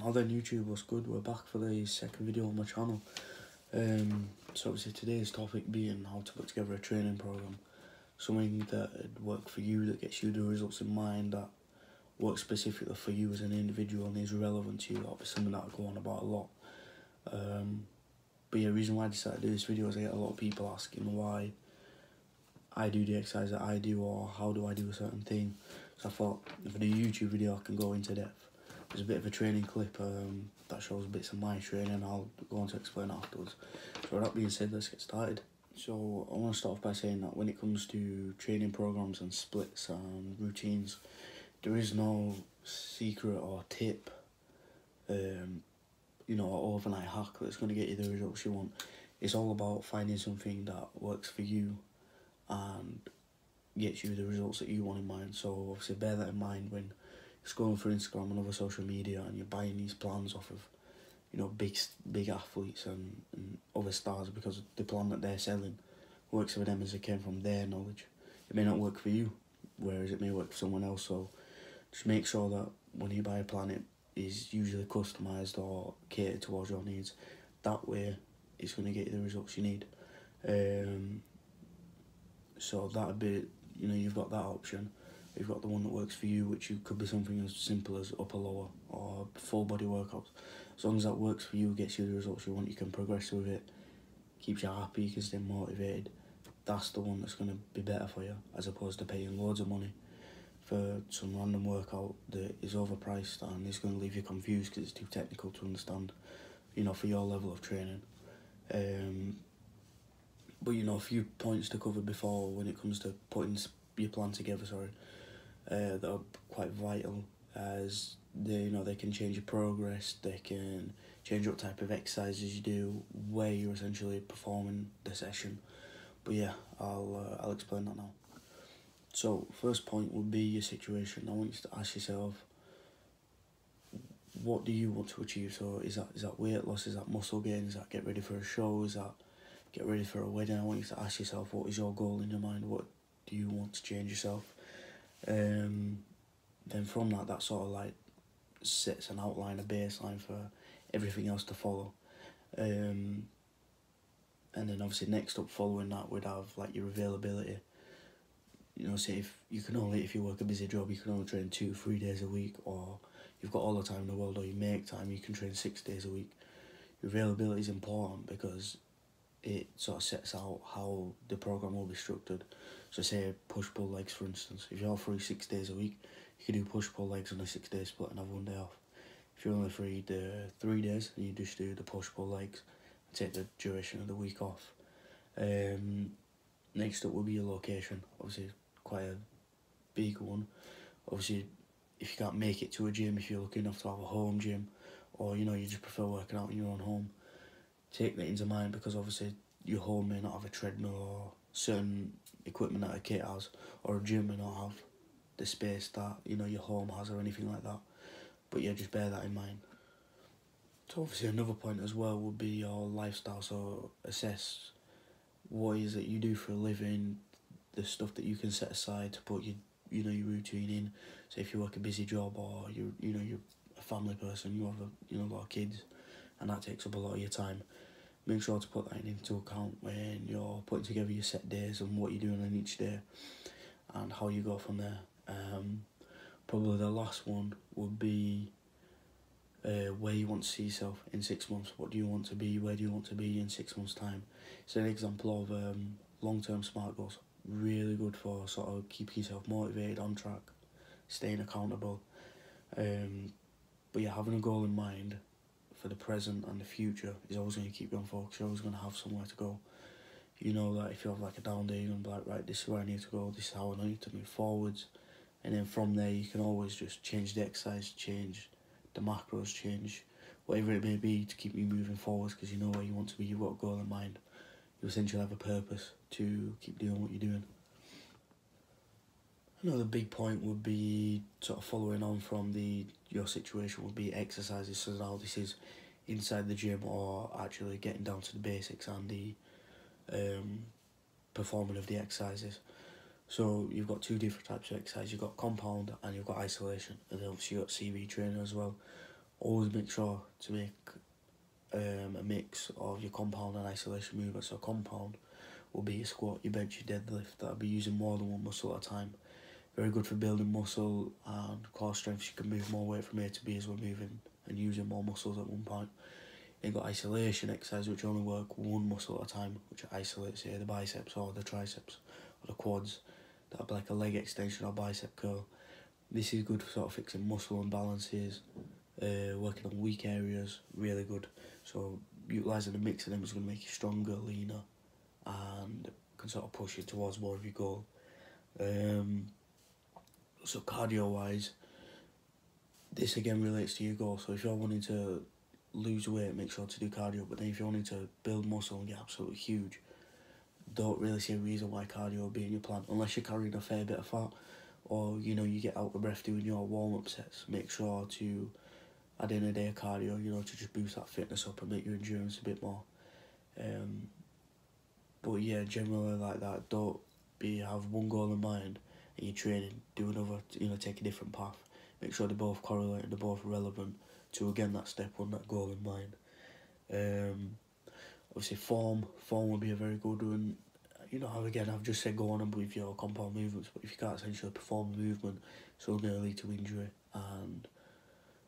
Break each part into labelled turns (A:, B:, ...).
A: Now then, YouTube, what's good? We're back for the second video on my channel. So obviously today's topic being how to put together a training program, something that would work for you, that gets you the results in mind, that works specifically for you as an individual and is relevant to you. That'll be something that I go on about a lot. But yeah, the reason why I decided to do this video is I get a lot of people asking why I do the exercise that I do, or how do I do a certain thing. So I thought if I do a YouTube video I can go into depth. There's a bit of a training clip that shows bits of my training. I'll go on to explain afterwards. So with that being said, let's get started. So I want to start off by saying that when it comes to training programs and splits and routines, there is no secret or tip, or overnight hack that's going to get you the results you want. It's all about finding something that works for you and gets you the results that you want in mind. So obviously bear that in mind when scrolling through Instagram and other social media and you're buying these plans off of, big athletes and other stars, because the plan that they're selling works for them as it came from their knowledge. It may not work for you, whereas it may work for someone else. So just make sure that when you buy a plan, it is usually customised or catered towards your needs. That way it's going to get you the results you need. So that'd be, you've got that option. You've got the one that works for you, which could be something as simple as upper lower or full body workouts. As long as that works for you, gets you the results you want, you can progress with it, keeps you happy, you can stay motivated. That's the one that's going to be better for you, as opposed to paying loads of money for some random workout that is overpriced and is going to leave you confused because it's too technical to understand, for your level of training. But a few points to cover before when it comes to putting your plan together, that are quite vital, as they can change your progress, they can change what type of exercises you do, where you're essentially performing the session. But yeah, I'll explain that now. So first point would be your situation. I want you to ask yourself, what do you want to achieve? So is that weight loss, is that muscle gain, is that get ready for a show, is that get ready for a wedding? I want you to ask yourself, what is your goal in your mind? What do you want to change yourself? Then from that sort of like sets an outline, a baseline for everything else to follow. And then obviously next up following that would have like your availability. Say if you work a busy job, you can only train 2-3 days a week, or you've got all the time in the world, or you make time, you can train 6 days a week. Your availability is important because it sort of sets out how the program will be structured. So say push-pull legs, for instance. If you're free 6 days a week, you can do push-pull legs on a 6-day split and have 1 day off. If you're only free the 3 days, then you just do the push-pull legs and take the duration of the week off. Next up will be your location. Obviously quite a big one. Obviously if you can't make it to a gym, if you're lucky enough to have a home gym, or you just prefer working out in your own home, take that into mind, because obviously your home may not have a treadmill or certain equipment that a kit has, or a gym may not have the space that your home has or anything like that. But yeah, just bear that in mind. So obviously another point as well would be your lifestyle. So assess what is it you do for a living, the stuff that you can set aside to put your routine in. So if you work a busy job, or you're a family person, you have a lot of kids, and that takes up a lot of your time, make sure to put that into account when you're putting together your set days and what you're doing on each day and how you go from there. Probably the last one would be where you want to see yourself in 6 months. What do you want to be? Where do you want to be in 6 months' time? It's an example of long-term SMART goals. Really good for sort of keeping yourself motivated, on track, staying accountable. But yeah, having a goal in mind for the present and the future is always going to keep you on focus. You're always going to have somewhere to go. That if you have like a down day, you're going to be like, right, this is where I need to go, this is how I need to move forwards. And then from there you can always just change the exercise, change the macros, change whatever it may be to keep you moving forwards, because you know where you want to be, you've got a goal in mind. You essentially have a purpose to keep doing what you're doing. Another big point would be sort of following on from your situation would be exercises. So now this is inside the gym, or actually getting down to the basics and the performing of the exercises. So you've got two different types of exercise. You've got compound and you've got isolation, and then obviously you've got CV training as well. always make sure to make a mix of your compound and isolation movements. So compound will be your squat, your bench, your deadlift. That'll be using more than one muscle at a time. Very good for building muscle and core strength. You can move more weight from A to B as we're moving and using more muscles at one point. You've got isolation exercise, which only work one muscle at a time, which isolates, say, the biceps or the triceps or the quads. That'll be like a leg extension or bicep curl. This is good for sort of fixing muscle imbalances, working on weak areas, really good. So utilising a mix of them is going to make you stronger, leaner, and can sort of push you towards more of your goal. So cardio wise, this again relates to your goal. So if you're wanting to lose weight, make sure to do cardio. But then if you're wanting to build muscle and get absolutely huge, don't really see a reason why cardio will be in your plan unless you're carrying a fair bit of fat, or you know you get out of breath doing your warm up sets. Make sure to add in a day of cardio, you know, to just boost that fitness up and make your endurance a bit more. But yeah, generally like that. Don't have one goal in mind and you're training, do another, you know, take a different path. Make sure they're both correlate and they're both relevant to, again, that step one, that goal in mind. Obviously form would be a very good one. You know, again, I've just said go on and with your compound movements, but if you can't essentially perform a movement, it's only going to lead to injury and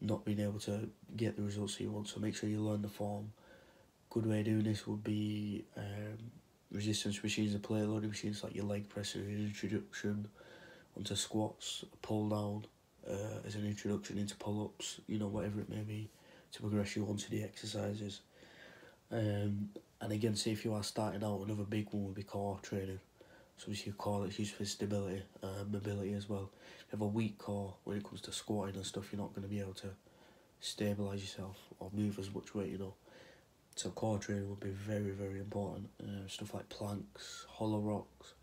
A: not being able to get the results that you want. So make sure you learn the form. Good way of doing this would be resistance machines and plate loading machines, like your leg press as an introduction onto squats, pull down as an introduction into pull-ups, you know, whatever it may be, to progress you onto the exercises. And again, say if you are starting out, another big one would be core training. So obviously your core that's used for stability and mobility as well. If you have a weak core when it comes to squatting and stuff, you're not going to be able to stabilise yourself or move as much weight, you know. So core training would be very, very important. Stuff like planks, hollow rocks,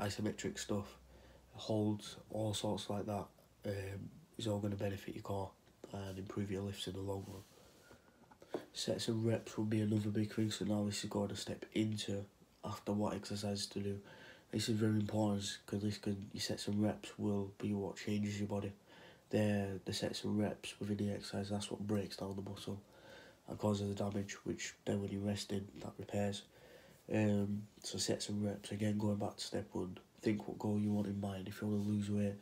A: isometric stuff, holds, all sorts like that, is all going to benefit your core and improve your lifts in the long run. Sets and reps will be another big thing. So now this is going to step into after what exercises to do. This is very important because your sets and reps will be what changes your body. The sets and reps within the exercise, that's what breaks down the muscle and causes the damage, which then when you're resting, that repairs. So sets and reps, again going back to step one, think what goal you want in mind. If you want to lose weight,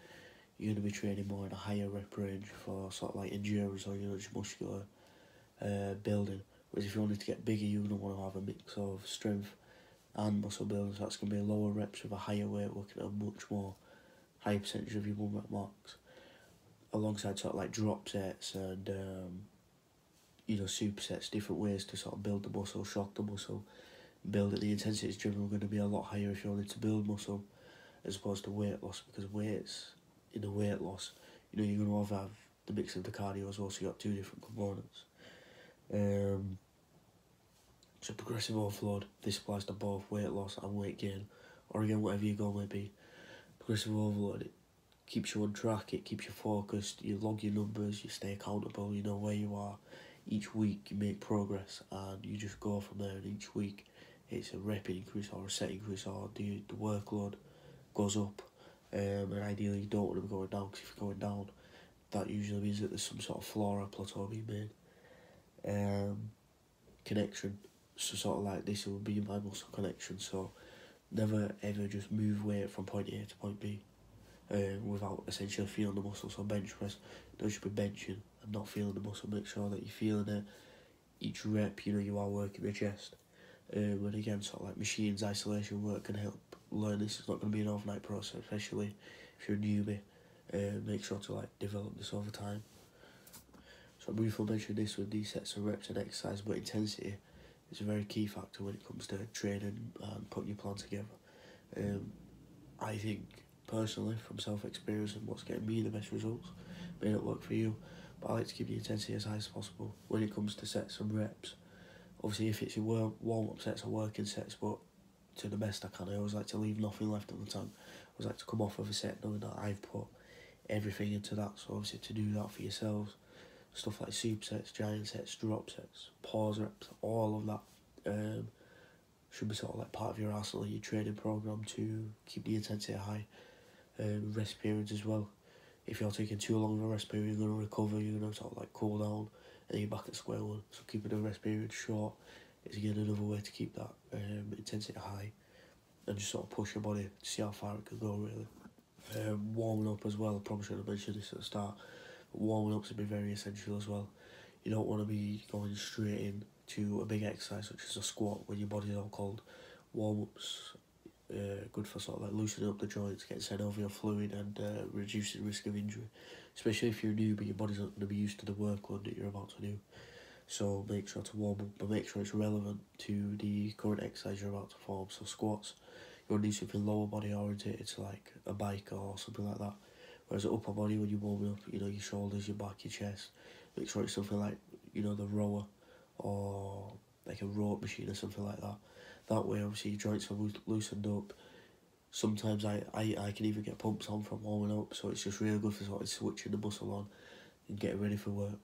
A: you're going to be training more in a higher rep range for sort of like endurance or, you know, just muscular building. Whereas if you wanted to get bigger, you're going to want to have a mix of strength and muscle building, so that's going to be lower reps with a higher weight, working at a much more higher percentage of your 1 rep marks, alongside sort of like drop sets and you know, supersets, different ways to sort of build the muscle, shock the muscle, build it. The intensity is generally going to be a lot higher if you wanted to build muscle as opposed to weight loss, because weights, in the weight loss, you know, you're going to have the mix of the cardio as well, so you got two different components. So progressive overload, this applies to both weight loss and weight gain, or again, whatever your goal may be. Progressive overload, it keeps you on track, it keeps you focused, you log your numbers, you stay accountable, you know where you are. Each week you make progress and you just go from there, and each week it's a rep increase or a set increase, or the workload goes up, and ideally you don't want to be going down, because if you're going down, that usually means that there's some sort of flaw or plateau being made. Connection, so sort of like this will be my muscle connection, so never ever just move weight from point A to point B without essentially feeling the muscle. So bench press, don't just be benching and not feeling the muscle, make sure that you're feeling it each rep, you know, you are working the chest. And again, sort of like machines, isolation work can help learn this. It's not going to be an overnight process, especially if you're a newbie. Make sure to like develop this over time. So I briefly mentioned this with these sets of reps and exercise, but intensity is a very key factor when it comes to training and putting your plan together. I think personally, from self-experience and what's getting me the best results, may not work for you, but I like to keep the intensity as high as possible when it comes to sets and reps. Obviously, if it's your warm-up sets or working sets, but to the best I can, I always like to leave nothing left in the tank. I always like to come off of a set knowing that I've put everything into that. So obviously to do that for yourselves, stuff like supersets, giant sets, drop sets, pause reps, all of that should be sort of like part of your arsenal, your training program to keep the intensity high. Rest periods as well. If you're taking too long of a rest period, you're going to recover, you're going to sort of like cool down, then you're back at square one. So keeping the rest period short is again another way to keep that intensity high, and just sort of push your body to see how far it can go, really. Warming up as well, I probably should have mentioned this at the start, but warming up to be very essential as well. You don't want to be going straight in to a big exercise such as a squat when your body's all cold. Warm-ups good for sort of like loosening up the joints, getting synovial fluid, and reducing risk of injury, especially if you're new but your body's not going to be used to the workload that you're about to do. So make sure to warm up, but make sure it's relevant to the current exercise you're about to perform. So squats, you want to do something lower body orientated, to like a bike or something like that. Whereas upper body, when you're warming up, you know, your shoulders, your back, your chest, make sure it's something like, you know, the rower or like a rope machine or something like that. That way, obviously, your joints are loosened up. Sometimes I can even get pumps on from warming up, so it's just really good for sort of switching the muscle on and getting ready for work.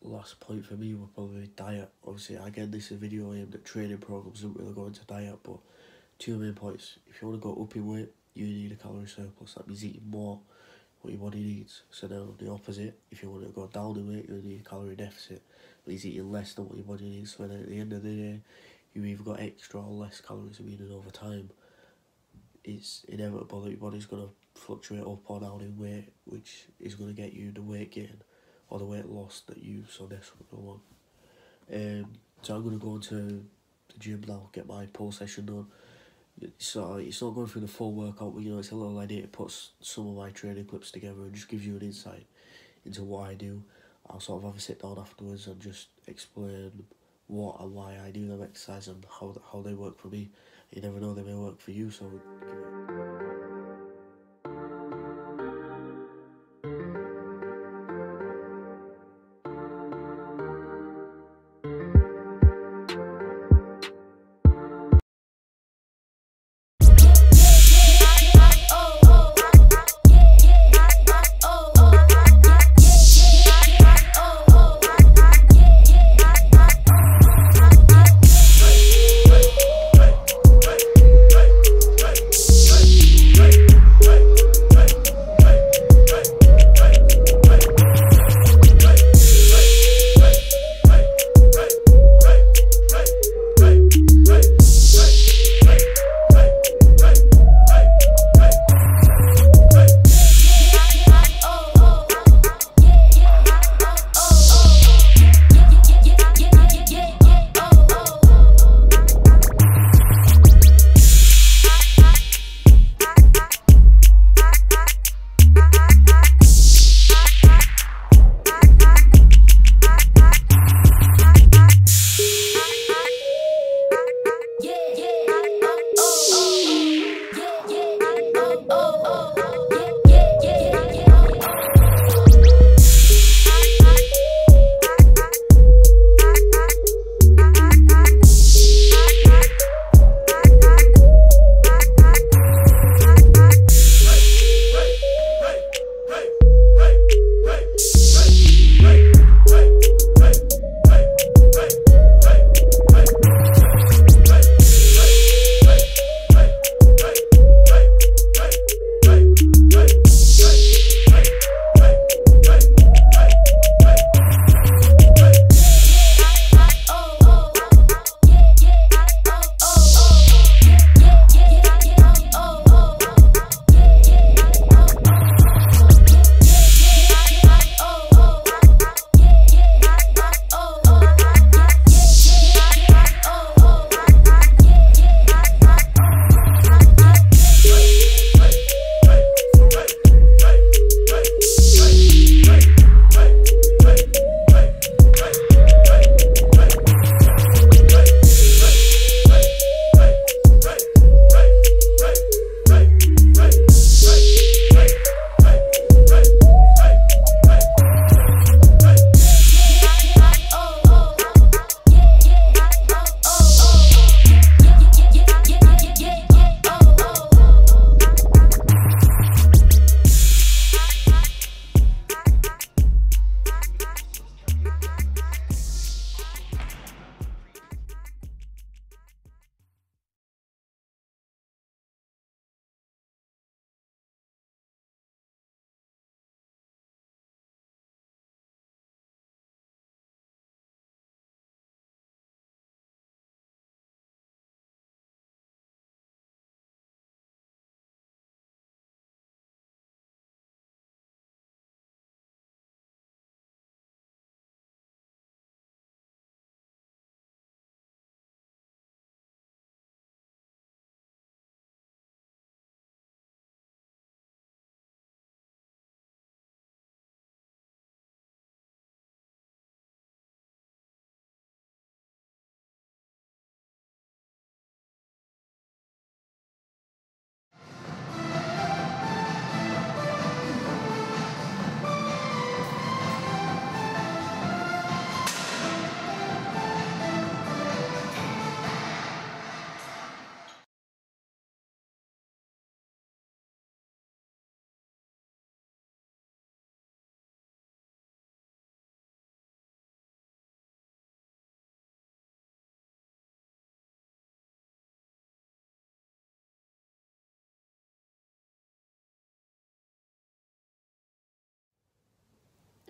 A: Last point for me would probably be diet. Obviously, again, this is a video aimed at training programs, doesn't really go into diet, but two main points. If you want to go up in weight, you need a calorie surplus. That means eating more what your body needs. So now the opposite, if you want to go down in weight, you need a calorie deficit. That means eating less than what your body needs. So then at the end of the day, you either got extra or less calories, meaning over time, it's inevitable that your body's going to fluctuate up or down in weight, which is going to get you the weight gain or the weight loss that you so desperately want. So I'm going to go into the gym now, get my pull session done. So it's not going through the full workout, but you know, it's a little idea to put some of my training clips together and just gives you an insight into what I do. I'll sort of have a sit down afterwards and just explain what and why I do them exercises and how they work for me. You never know, they may work for you, so give it.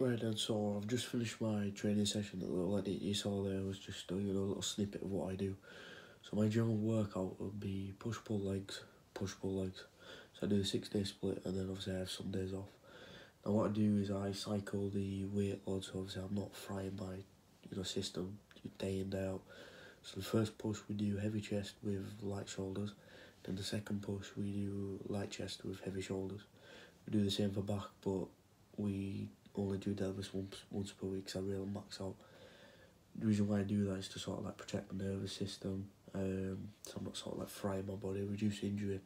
A: Right then, so I've just finished my training session. The little edit you saw there was just a little snippet of what I do. So my general workout would be push-pull legs, push-pull legs. So I do a 6-day split, and then obviously I have some days off. Now what I do is I cycle the weight load, so obviously I'm not frying my system day in, day out. So the first push we do heavy chest with light shoulders, then the second push we do light chest with heavy shoulders. We do the same for back, but we only do deadlifts once per week, so I really max out. The reason why I do that is to sort of like protect my nervous system, so I'm not sort of like frying my body, reduce injury,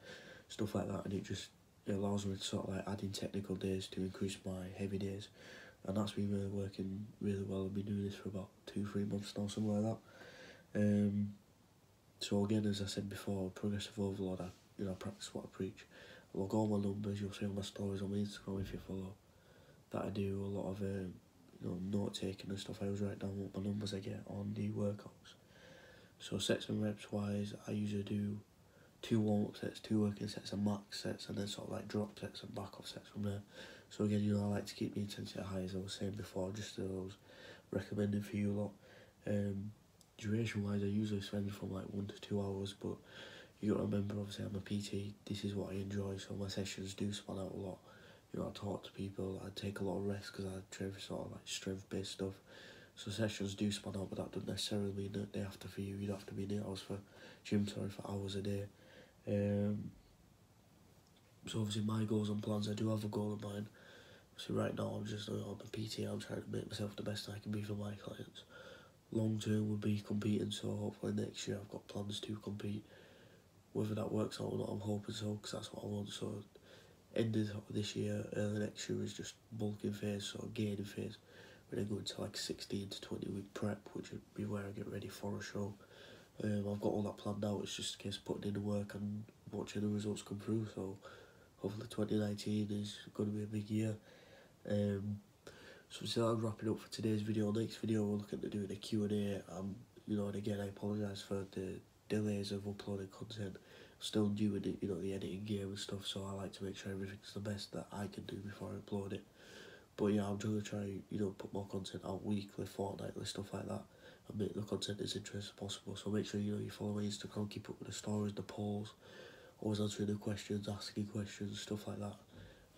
A: stuff like that, and it allows me to sort of like add in technical days to increase my heavy days, and that's been really working really well. I've been doing this for about 2-3 months now, something like that. So again, as I said before, progressive overload, I practice what I preach. I log all my numbers. You'll see on my stories on my Instagram if you follow that I do a lot of note taking and stuff. I always write down what my numbers I get on the workouts. So sets and reps wise, I usually do 2 warm-up sets, 2 working sets and max sets, and then sort of like drop sets and back off sets from there. So again, I like to keep the intensity high, as I was saying before, just as I was recommending for you lot. Duration wise, I usually spend from like 1 to 2 hours, but you got to remember, obviously I'm a PT, this is what I enjoy, so my sessions do span out a lot. I talk to people, I take a lot of rest because I train for sort of like strength based stuff. So sessions do span out, but that doesn't necessarily mean that they have to for you. You don't have to be in the hours for for hours a day. So obviously my goals and plans, I do have a goal in mind. So right now I'm just on the PT, I'm trying to make myself the best I can be for my clients. Long term would be competing, so hopefully next year I've got plans to compete. Whether that works out or not, I'm hoping so, because that's what I want. So end of this year, early next year is just bulking phase, so gaining phase. We're then going to like 16 to 20 week prep, which would be where I get ready for a show. I've got all that planned out, it's just a case of putting in the work and watching the results come through, so hopefully 2019 is going to be a big year. So I'm wrapping up for today's video. Next video we're looking at doing a Q&A, and again I apologise for the delays of uploading content. Still doing it, the editing game and stuff, so I like to make sure everything's the best that I can do before I upload it. But yeah, I'm going to try, put more content out weekly, fortnightly, stuff like that, and make the content as interesting as possible. So make sure, you follow my Instagram, keep up with the stories, the polls, always answering the questions, asking questions, stuff like that.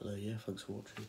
A: And yeah, thanks for watching.